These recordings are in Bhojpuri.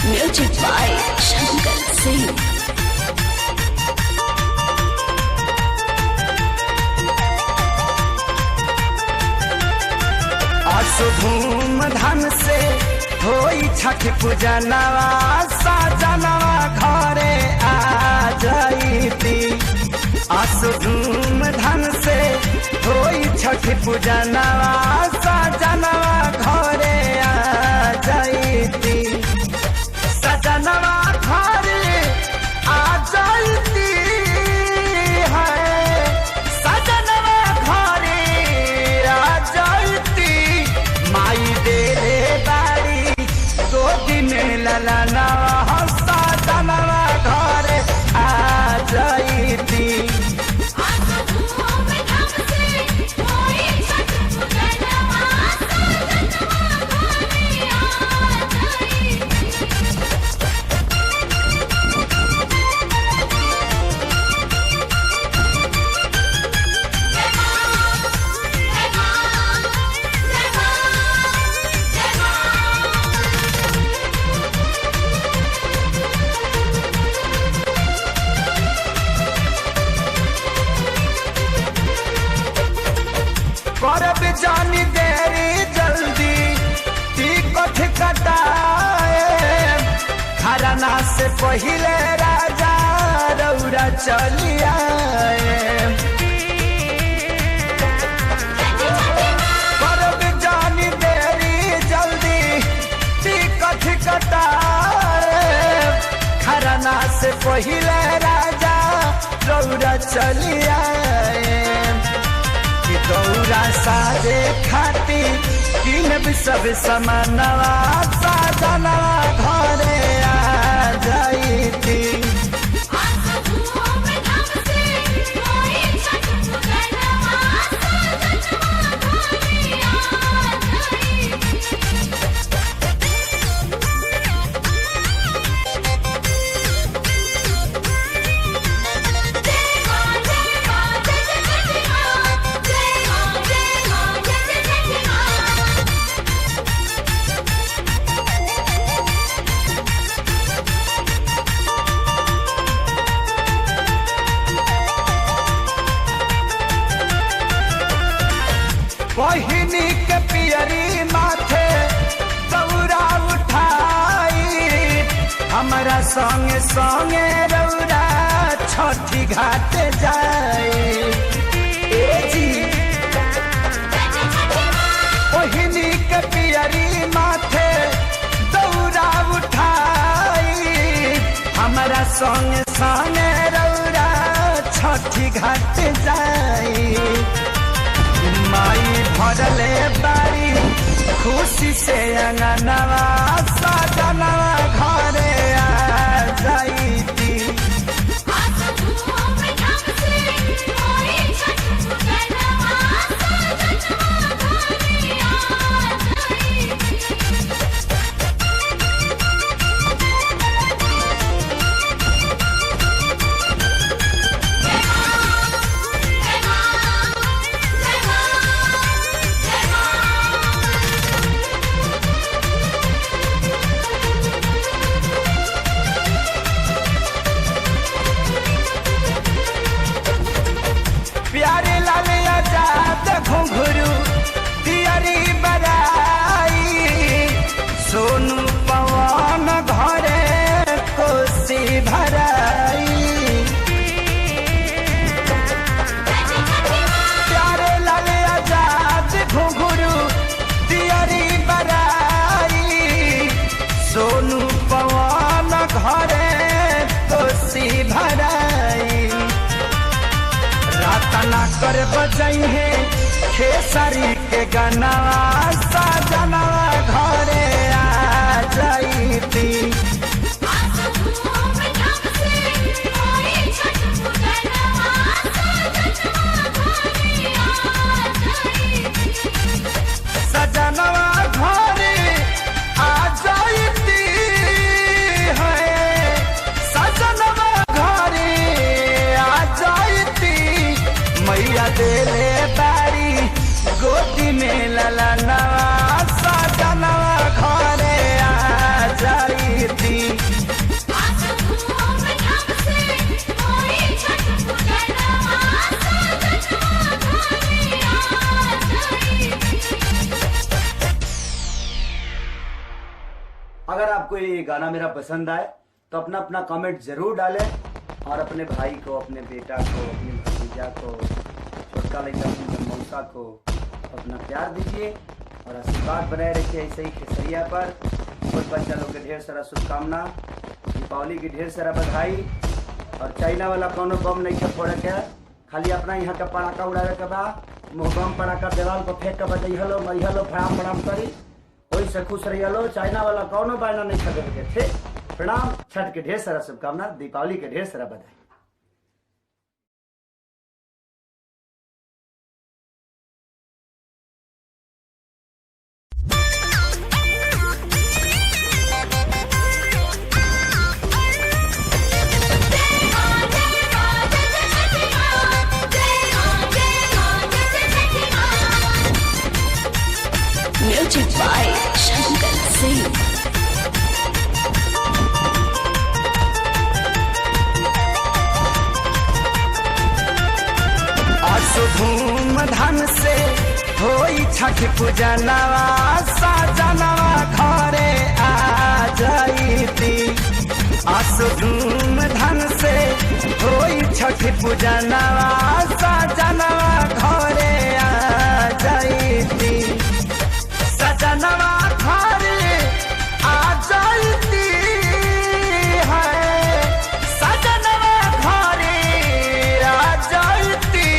Music by Shankar Singh. आसो धूम धाम से होई छठ पूजा नवा साजनवा घरे आ जाईती। आसो धूम धाम से होई छठ पूजा नवा साजनवा घरे आ जाईती। सजनवा घरे आ जाईती है, सजनवा घरे आ जाईती। माई दे बाड़ी दो दिन ललना सजनवा घरे आ जाईती। करब जानी देरी जल्दी टिकट कटाए, खरना से पहिले राजा रौरा चली आए। करब जानी देरी जल्दी टिकट कटाए, खरना से पहिले राजा रौरा चली आए। दौरा साजे खाती किनब सब समानवा साजनवा घरे आ जाईती। बहिनी के पियरी माथे दौरा उठाई, हमारा संगे संगे रौरा छठी घाट जाए। बहिनी के पियरी माथे दौरा उठाई, हमारा संगे संगे रौरा छठी घाट जाए। माई भरले बारी खुशी से अंगनवा सजनवा घरे आ जाईती। प्यारे लाल आजाद घुंघरू तियरी बराई, सोनू पवन घरे कोसी भराई। प्यारे लाल आजाद घुंघरू तियरी बराई, सोनू पवन घरे कोसी भराई। रातना कर बजई है खेसारी के गनवा सजनवा घरे आ जाईती। सजनवा घरे आ जाईती है, सजनवा घरे आ जाईती। मैया देले बारी गोदी में ललनवा सजनवा घरे आ जाईती। ये गाना मेरा पसंद आए तो अपना अपना कमेंट जरूर डालें और अपने भाई को, अपने बेटा को, अपने भतीजा को, छोटका लड़का अपनी मौसा को अपना प्यार दीजिए और आशीर्वाद बनाए रखिए ऐसे ही खेसरिया पर। छोट बच्चा लोग के ढेर सारा शुभकामना, दीपावली की ढेर सारा बधाई। और चाइना वाला कोनो बम नहीं के फोड़े के, खाली अपना यहाँ का पटाखा उड़ावे के बा। मुँह बम पटाखा देवाल पर फेंक के बजैहलो मरिहलो फड़ाम फड़ाम करी, वही से खुश रहिए। चाइना वाला कौनो बायना नहीं खरीदे के थे। प्रणाम, छठ के ढेर सारा शुभकामना, दीपावली के ढेर सारा बधाई। Music by Shankar Singh. धूमधाम से होई छठ पूजनवा, सजनवा घरे आ जाईती। आसो धूमधाम से होई छठ पूजनवा, सजनवा घरे आ जाईती। सजनवा घरे आ जाईती है, सजनवा घरे आ जाईती।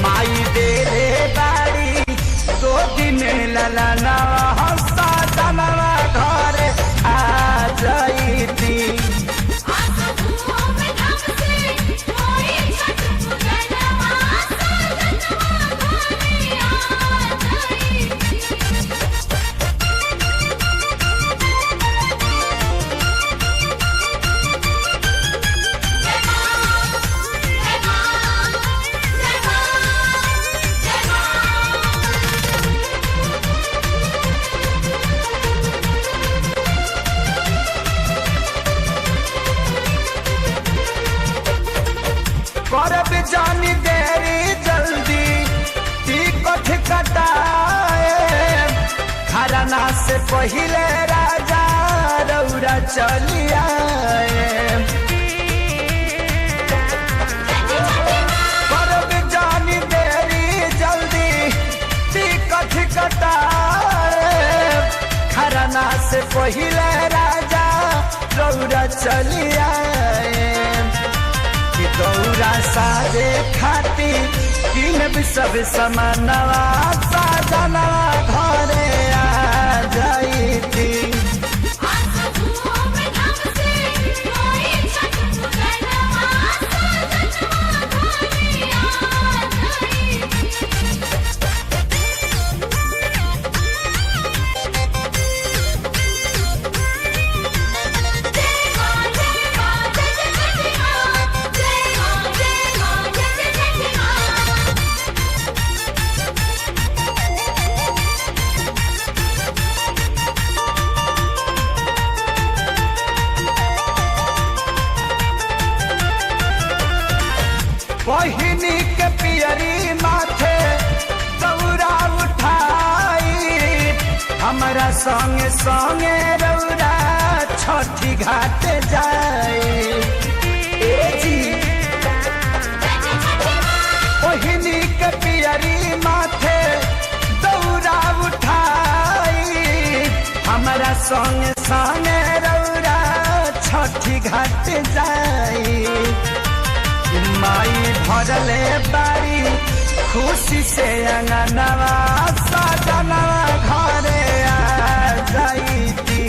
माई दे रे बाड़ी दो दिन ललना, सजनवा घरे आ जाईती। करब जानी देरी जल्दी टिकट कटाए, खरना से पहिले राजा रौरा चली आए। करब जानी देरी जल्दी टिकट कटाए, खरना से पहिले राजा रौरा चली आए। दौरा सारे खाती किन सब समानवा, सजनवा घरे आ जाईती। बहिनी के पियरी माथे दौरा उठाई, हमारा संगे संगे रौरा छठी घाट जाई। बहिनी के पियरी माथे दौरा उठाई, हमारा संगे संगे रौरा छठी घाट जाई। माई भरले बारी खुशी से अंगनवा, सजनवा घरे आ जाईती।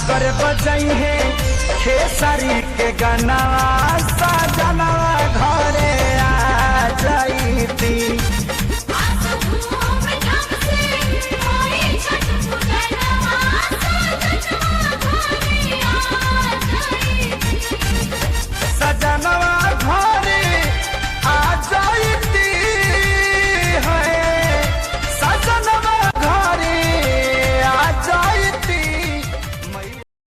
सागर बजई है खेसारी के गाना सजनवा घरे आ जाती।